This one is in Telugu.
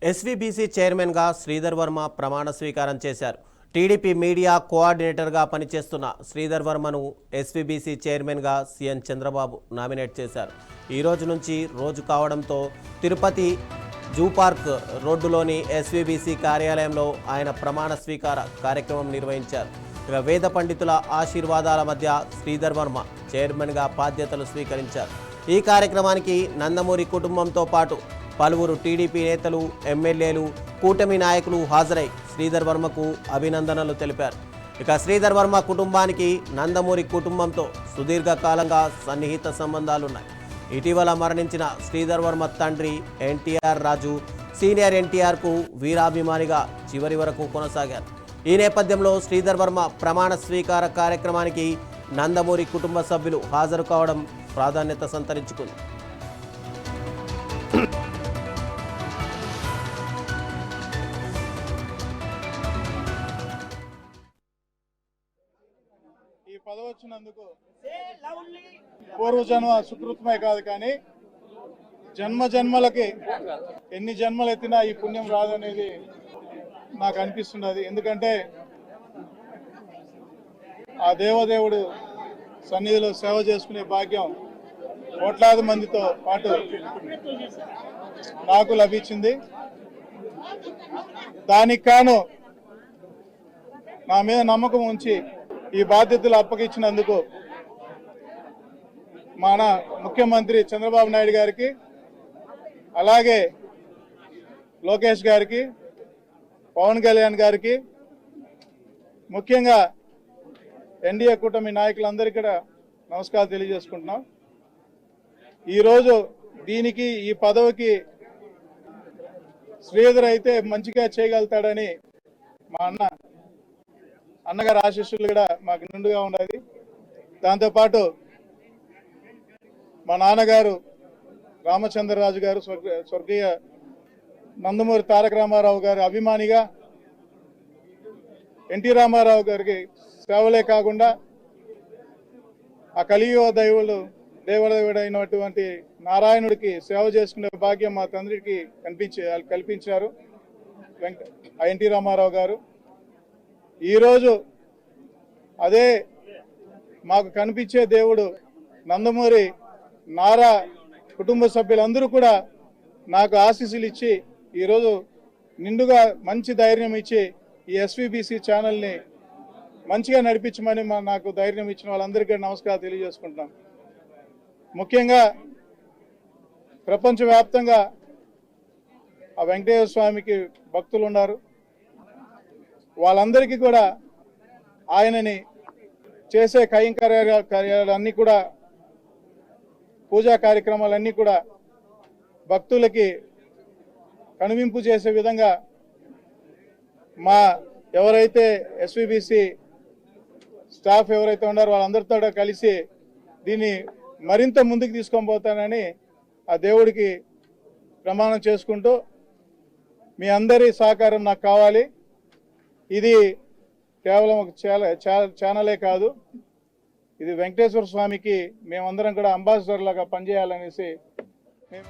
ఎస్వీబీసీ చైర్మన్గా శ్రీధర్ వర్మ ప్రమాణ స్వీకారం చేశారు. టీడీపీ మీడియా కోఆర్డినేటర్గా పనిచేస్తున్న శ్రీధర్ వర్మను ఎస్వీబీసీ చైర్మన్గా సీఎం చంద్రబాబు నామినేట్ చేశారు. ఈ రోజు నుంచి రోజు కావడంతో తిరుపతి జూ పార్క్ రోడ్డులోని ఎస్వీబీసీ కార్యాలయంలో ఆయన ప్రమాణ స్వీకార కార్యక్రమం నిర్వహించారు. ఇక వేద పండితుల ఆశీర్వాదాల మధ్య శ్రీధర్ వర్మ చైర్మన్గా బాధ్యతలు స్వీకరించారు. ఈ కార్యక్రమానికి నందమూరి కుటుంబంతో పాటు పలువురు టీడీపీ నేతలు, ఎమ్మెల్యేలు, కూటమి నాయకులు హాజరై శ్రీధర్ వర్మకు అభినందనలు తెలిపారు. ఇక శ్రీధర్ వర్మ కుటుంబానికి నందమూరి కుటుంబంతో సుదీర్ఘకాలంగా సన్నిహిత సంబంధాలున్నాయి. ఇటీవల మరణించిన శ్రీధర్ వర్మ తండ్రి ఎన్టీఆర్ రాజు సీనియర్ ఎన్టీఆర్కు వీరాభిమానిగా చివరి వరకు కొనసాగారు. ఈ నేపథ్యంలో శ్రీధర్ వర్మ ప్రమాణ స్వీకార కార్యక్రమానికి నందమూరి కుటుంబ సభ్యులు హాజరు కావడం ప్రాధాన్యత సంతరించుకుంది. ఈ పదవి వచ్చినందుకు పూర్వజన్మ సుకృతమే కాదు, కానీ జన్మ జన్మలకి ఎన్ని జన్మలు ఎత్తినా ఈ పుణ్యం రాదనేది నాకు అనిపిస్తున్నది. ఎందుకంటే ఆ దేవదేవుడు సన్నిధిలో సేవ చేసుకునే భాగ్యం కోట్లాది మందితో పాటు నాకు లభించింది. దానికి కాను నా మీద నమ్మకం ఉంచి ఈ బాధ్యతలు అప్పగించినందుకు మన ముఖ్యమంత్రి చంద్రబాబు నాయుడు గారికి, అలాగే లోకేష్ గారికి, పవన్ కళ్యాణ్ గారికి, ముఖ్యంగా ఎన్డీఏ కూటమి నాయకులందరికీ కూడా నమస్కారం తెలియజేసుకుంటున్నాం. ఈరోజు దీనికి ఈ పదవికి శ్రీధర్ అయితే మంచిగా చేయగలుగుతాడని మా అన్నగారి ఆశీస్సులు కూడా మాకు నిండుగా ఉన్నది. దాంతోపాటు మా నాన్నగారు రామచంద్రరాజు గారు, స్వర్గీయ నందమూరి తారక రామారావు గారి అభిమానిగా ఎన్టీ రామారావు గారికి సేవలే కాకుండా ఆ కలియుగ దేవుడైనటువంటి నారాయణుడికి సేవ చేసుకునే భాగ్యం మా తండ్రికి కల్పించారు ఎన్టీ రామారావు గారు. ఈరోజు అదే మాకు కనిపించే దేవుడు నందమూరి నారా కుటుంబ సభ్యులందరూ కూడా నాకు ఆశీస్సులు ఇచ్చి ఈరోజు నిండుగా మంచి ధైర్యం ఇచ్చి ఈ ఎస్వీబీసీ ఛానల్ని మంచిగా నడిపించమని నాకు ధైర్యం ఇచ్చిన వాళ్ళందరికీ నమస్కారం తెలియజేసుకుంటున్నాం. ముఖ్యంగా ప్రపంచవ్యాప్తంగా ఆ వెంకటేశ్వర స్వామికి భక్తులు ఉన్నారు. వాళ్ళందరికీ కూడా ఆయనని చేసే కార్యాలన్నీ కూడా, పూజా కార్యక్రమాలన్నీ కూడా భక్తులకి కనువింపు చేసే విధంగా మా ఎవరైతే ఎస్వీబీసీ స్టాఫ్ ఎవరైతే ఉన్నారో వాళ్ళందరితో కలిసి దీన్ని మరింత ముందుకు తీసుకొని పోతానని ఆ దేవుడికి ప్రమాణం చేసుకుంటూ మీ అందరి సహకారం నాకు కావాలి. ఇది కేవలం ఒక ఛానలే కాదు, ఇది వెంకటేశ్వర స్వామికి మేమందరం కూడా అంబాసిడర్ లాగా పనిచేయాలనేసి మేము